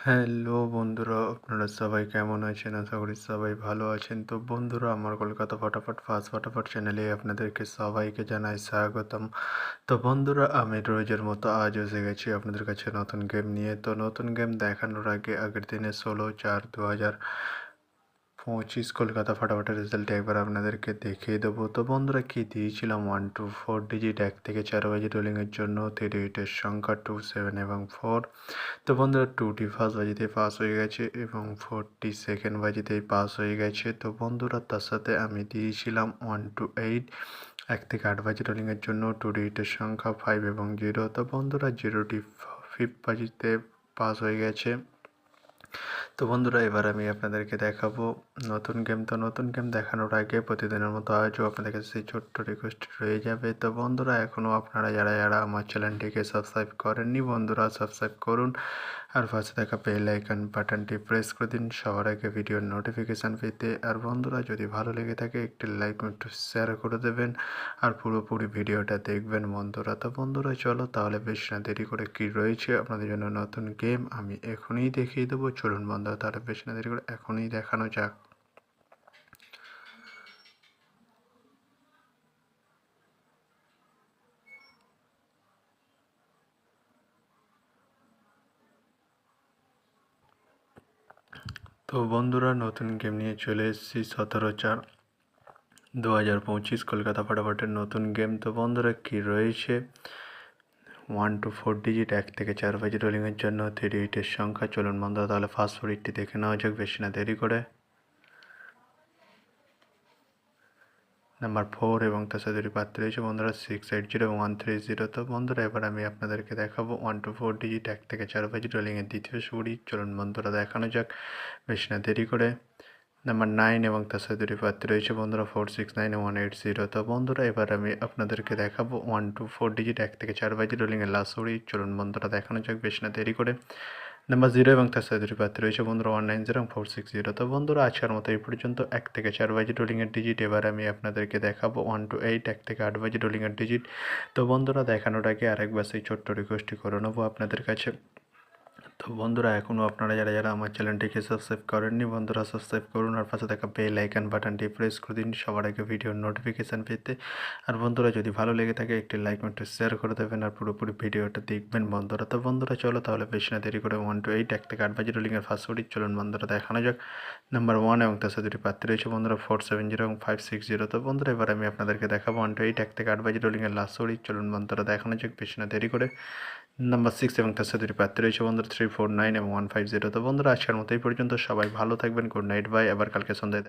Hello বন্ধুরা, আপনারা সবাই কেমন আছেন? আশা করি সবাই ভালো আছেন। তো বন্ধুরা, আমার কলকাতা ফটাফট ফার্স্ট ফটাফট চ্যানেলে আপনাদেরকে সবাইকে জানাই স্বাগতম। তো বন্ধুরা, আমি রোজের মতো আজও এসে গেছি আপনাদের কাছে নতুন গেম নিয়ে। তো নতুন গেম দেখানোর আগে আগের দিনে 16/4/2025 কলকাতা ফটাফটের রেজাল্ট একবার আপনাদেরকে দেখিয়ে দেবো। তো বন্ধুরা, কি দিয়েছিলাম 1 to 4 ডিজিট 1 থেকে 4 বাজি রোলিংয়ের জন্য 38-এর সংখ্যা 2, 7 এবং 4। তো বন্ধুরা, 2টি ফার্স্ট বাজিতেই পাস হয়ে গেছে এবং 4টি সেকেন্ড বাজিতেই পাস হয়ে গেছে। তো বন্ধুরা, তার সাথে আমি দিয়েছিলাম 1 to 8 1 থেকে 8 বাজি রোলিংয়ের জন্য 2 ডিজিটের সংখ্যা 5 এবং 0। তো বন্ধুরা, 0টি ফিফথ বাজিতে পাস হয়ে গেছে। তো বন্ধুরা, এবার আমি আপনাদেরকে দেখাবো নতুন গেম। তো নতুন গেম দেখানোর আগে প্রতিদিনের মতো আজও আপনাদের কাছে সেই ছোট্ট রিকোয়েস্ট রয়ে যাবে। তো বন্ধুরা, এখনও আপনারা যারা যারা আমার চ্যানেলটিকে সাবস্ক্রাইব করেননি, বন্ধুরা সাবস্ক্রাইব করুন আর পাশে থাকা বেল আইকন বাটনটি প্রেস করে দিন সবার আগে ভিডিওর নোটিফিকেশান পেতে। আর বন্ধুরা, যদি ভালো লেগে থাকে একটি লাইক একটু শেয়ার করে দেবেন আর পুরোপুরি ভিডিওটা দেখবেন বন্ধুরা। তো বন্ধুরা, চলো তাহলে বেশ না দেরি করে কী রয়েছে আপনাদের জন্য নতুন গেম আমি এখনই দেখিয়ে দেবো। চলুন বন্ধুরা, তাহলে বেশ না দেরি করে এখনই দেখানো যাক। তো বন্ধুরা, নতুন গেম নিয়ে চলে এসেছি 17/4/2025 কলকাতা ফটাফটের নতুন গেম। তো বন্ধুরা, কী রয়েছে 1 to 4 ডিজিট 1 থেকে 4 বাজি রোলিংয়ের জন্য 38-এর সংখ্যা। চলুন বন্ধুরা, তাহলে ফার্স্ট 4টি দেখে নেওয়া যাক বেশি না দেরি করে। নাম্বার 4 এবং তার সাথে দুটি প্রার্থী রয়েছে বন্ধুরা 680 এবং 130। তো বন্ধুরা, এবার আমি আপনাদেরকে দেখাবো 1 to 4 ডিজিট 1 থেকে 4 বাজি রোলিংয়ের দ্বিতীয় সুড়ি। চলুন বন্ধুরা, দেখানো যাক বেশি না দেরি করে। নাম্বার 9 এবং তার সাথে দুটি প্রার্থী রয়েছে বন্ধুরা 469 এবং 180। তো বন্ধুরা, এবার আমি আপনাদেরকে দেখাবো 1 to 4 ডিজিট 1 থেকে 4 বাজি রোলিংয়ের লাস্ট সুড়ি। চলুন বন্ধুরা, দেখানো যাক বেশি না দেরি করে। নাম্বার 0 এবং তার সাথে দুটি প্রার্থী রয়েছে বন্ধুরা 190 এবং 460। তো বন্ধুরা, আজকের মতো এই পর্যন্ত 1 থেকে 4 বাজি রোলিংয়ের ডিজিট। এবার আমি আপনাদেরকে দেখাবো 1 to 8 1 থেকে 8 বাজি রোলিংয়ের ডিজিট। তো বন্ধুরা, দেখানোর আগে আরেকবার সেই ছোট্ট রিকোয়েস্টটি করে নেবো আপনাদের কাছে। তো বন্ধুরা, এখনও আপনারা যারা যারা আমার চ্যানেলটিকে সাবস্ক্রাইব করেননি, বন্ধুরা সাবস্ক্রাইব করুন আর পাশে থাকা বেল আইকন বাটনটি প্রেস করে দিন সবার আগে ভিডিওর নোটিফিকেশান পেতে। আর বন্ধুরা, যদি ভালো লেগে থাকে একটি লাইক একটু শেয়ার করে দেবেন আর পুরোপুরি ভিডিওটা দেখবেন বন্ধুরা। তো বন্ধুরা, চলো তাহলে বেশি না দেরি করে 1 to 8 1 থেকে 8 বাজি রোলিংয়ের ফার্স্ট ওডি। চলুন বন্ধুরা, দেখানো যাক। নাম্বার 1 এবং তার সাথে দুটি প্রার্থী রয়েছে বন্ধুরা 470 এবং 560। তো বন্ধুরা, এবার আমি আপনাদেরকে দেখাবো 1 to 8 1 থেকে 8 বাজি রোলিংয়ের লাস্ট ওডি। চলুন বন্ধুরা, দেখানো যাক বেশি না দেরি করে। নাম্বার 6 এবং তার সাথে দুটি প্রার্থী রয়েছে বন্ধুরা 349 এবং 150। তো বন্ধুরা, আজকের মতো এই পর্যন্ত। সবাই ভালো থাকবেন। Good night, bye. আবার কালকে সন্ধ্যায়